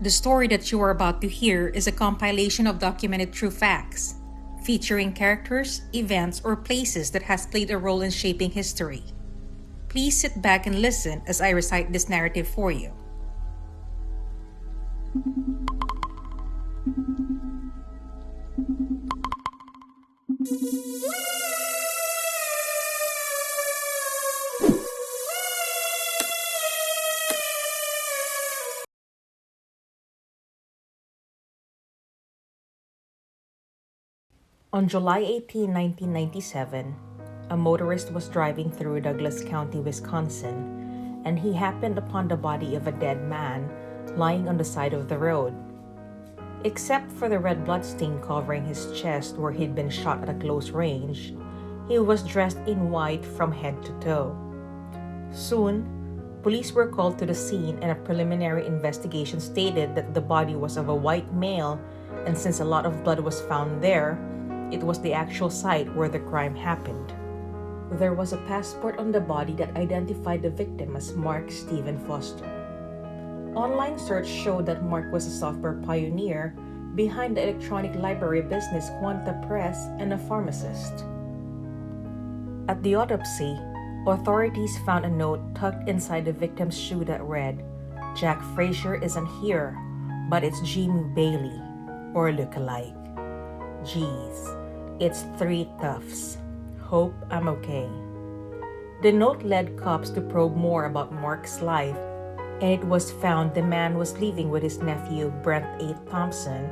The story that you are about to hear is a compilation of documented true facts, featuring characters, events, or places that has played a role in shaping history. Please sit back and listen as I recite this narrative for you. On July 18, 1997, a motorist was driving through Douglas County, Wisconsin, and he happened upon the body of a dead man lying on the side of the road. Except for the red bloodstain covering his chest where he'd been shot at a close range, he was dressed in white from head to toe. Soon, police were called to the scene and a preliminary investigation stated that the body was of a white male, and since a lot of blood was found there, it was the actual site where the crime happened. There was a passport on the body that identified the victim as Mark Stephen Foster. Online search showed that Mark was a software pioneer behind the electronic library business Quanta Press and a pharmacist. At the autopsy, authorities found a note tucked inside the victim's shoe that read, "Jack Frazier isn't here, but it's Jimmy Bailey, or look-alike. Geez, it's 3 toughs. Hope I'm okay." The note led cops to probe more about Mark's life, and it was found the man was living with his nephew Brent A. Thompson,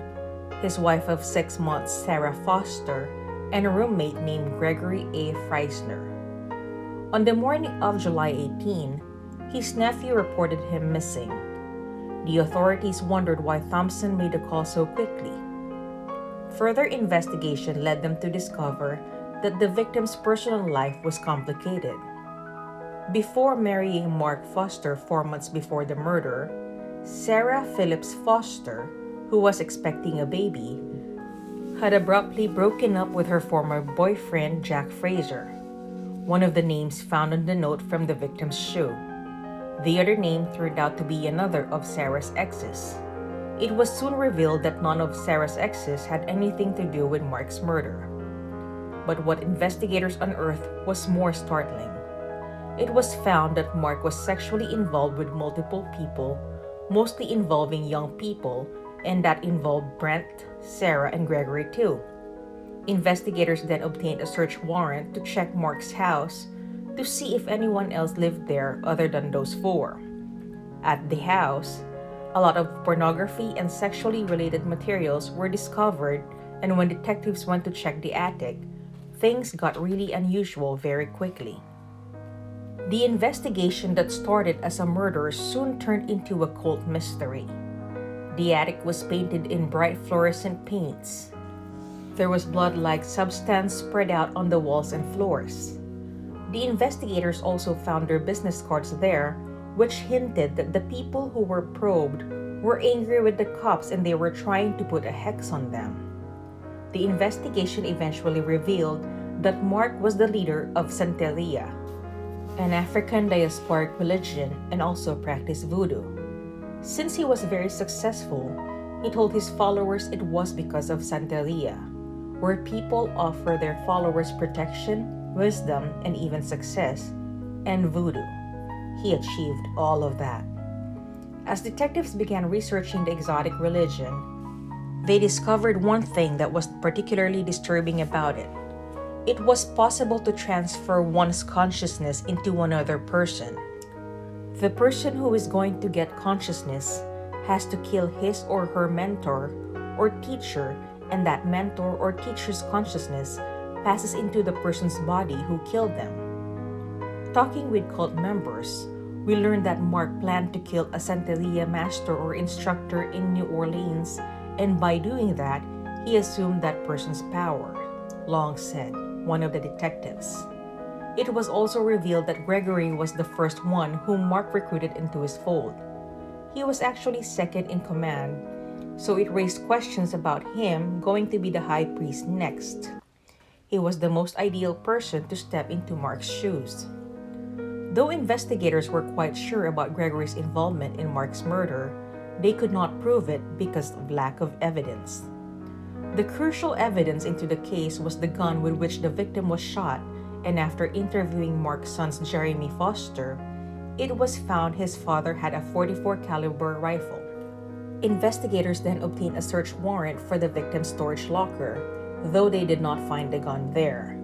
his wife of 6 months Sarah Foster, and a roommate named Gregory A. Friesner. On the morning of July 18, his nephew reported him missing. The authorities wondered why Thompson made the call so quickly. Further investigation led them to discover that the victim's personal life was complicated. Before marrying Mark Foster 4 months before the murder, Sarah Phillips-Foster, who was expecting a baby, had abruptly broken up with her former boyfriend Jack Frazier, one of the names found on the note from the victim's shoe. The other name turned out to be another of Sarah's exes. It was soon revealed that none of Sarah's exes had anything to do with Mark's murder. But what investigators unearthed was more startling. It was found that Mark was sexually involved with multiple people, mostly involving young people, and that involved Brent, Sarah, and Gregory too. Investigators then obtained a search warrant to check Mark's house to see if anyone else lived there other than those 4. At the house, a lot of pornography and sexually related materials were discovered, and when detectives went to check the attic, things got really unusual very quickly. The investigation that started as a murder soon turned into a cult mystery. The attic was painted in bright fluorescent paints. There was blood-like substance spread out on the walls and floors. The investigators also found their business cards there, which hinted that the people who were probed were angry with the cops and they were trying to put a hex on them. The investigation eventually revealed that Mark was the leader of Santeria, an African diasporic religion, and also practiced voodoo. Since he was very successful, he told his followers it was because of Santeria, where people offer their followers protection, wisdom, and even success, and voodoo. He achieved all of that. As detectives began researching the exotic religion, they discovered one thing that was particularly disturbing about it. It was possible to transfer one's consciousness into another person. The person who is going to get consciousness has to kill his or her mentor or teacher, and that mentor or teacher's consciousness passes into the person's body who killed them. Talking with cult members, we learned that Mark planned to kill a Santeria master or instructor in New Orleans, and by doing that, he assumed that person's power, Long said one of the detectives. It was also revealed that Gregory was the first one whom Mark recruited into his fold. He was actually second in command, so it raised questions about him going to be the high priest next. He was the most ideal person to step into Mark's shoes. Though investigators were quite sure about Gregory's involvement in Mark's murder, they could not prove it because of lack of evidence. The crucial evidence into the case was the gun with which the victim was shot, and after interviewing Mark's son's Jeremy Foster, it was found his father had a .44 caliber rifle. Investigators then obtained a search warrant for the victim's storage locker, though they did not find the gun there.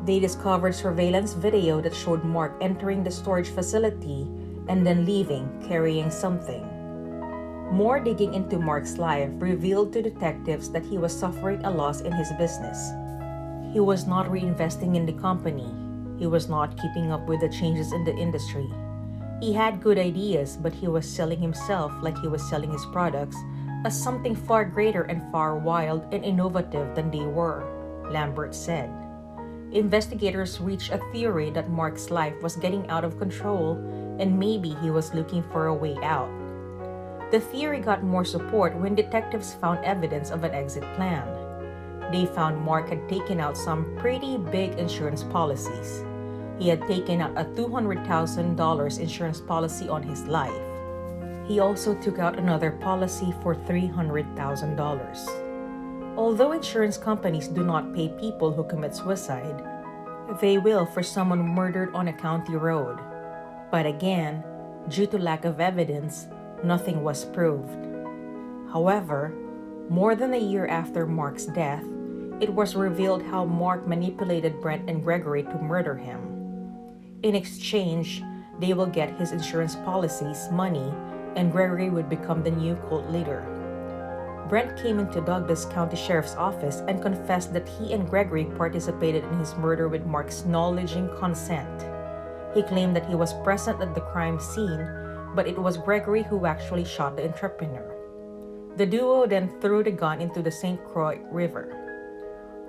They discovered surveillance video that showed Mark entering the storage facility and then leaving, carrying something. More digging into Mark's life revealed to detectives that he was suffering a loss in his business. He was not reinvesting in the company. He was not keeping up with the changes in the industry. He had good ideas, but he was selling himself like he was selling his products as something far greater and far wild and innovative than they were, Lambert said. Investigators reached a theory that Mark's life was getting out of control and maybe he was looking for a way out. The theory got more support when detectives found evidence of an exit plan. They found Mark had taken out some pretty big insurance policies. He had taken out a $200,000 insurance policy on his life. He also took out another policy for $300,000. Although insurance companies do not pay people who commit suicide, they will for someone murdered on a county road. But again, due to lack of evidence, nothing was proved. However, more than a year after Mark's death, it was revealed how Mark manipulated Brent and Gregory to murder him. In exchange, they will get his insurance policies, money, and Gregory would become the new cult leader. Brent came into Douglas County Sheriff's Office and confessed that he and Gregory participated in his murder with Mark's knowledge and consent. He claimed that he was present at the crime scene, but it was Gregory who actually shot the entrepreneur. The duo then threw the gun into the St. Croix River.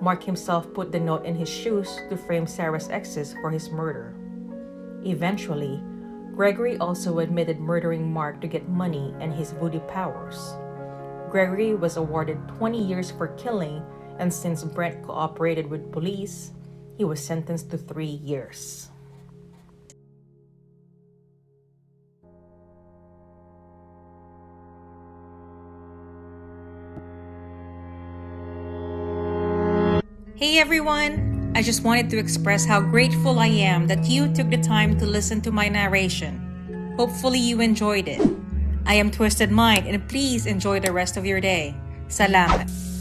Mark himself put the note in his shoes to frame Sarah's exes for his murder. Eventually, Gregory also admitted murdering Mark to get money and his voodoo powers. Gregory was awarded 20 years for killing, and since Brent cooperated with police, he was sentenced to 3 years. Hey everyone! I just wanted to express how grateful I am that you took the time to listen to my narration. Hopefully you enjoyed it. I am Twysted Mind and please enjoy the rest of your day. Salamat!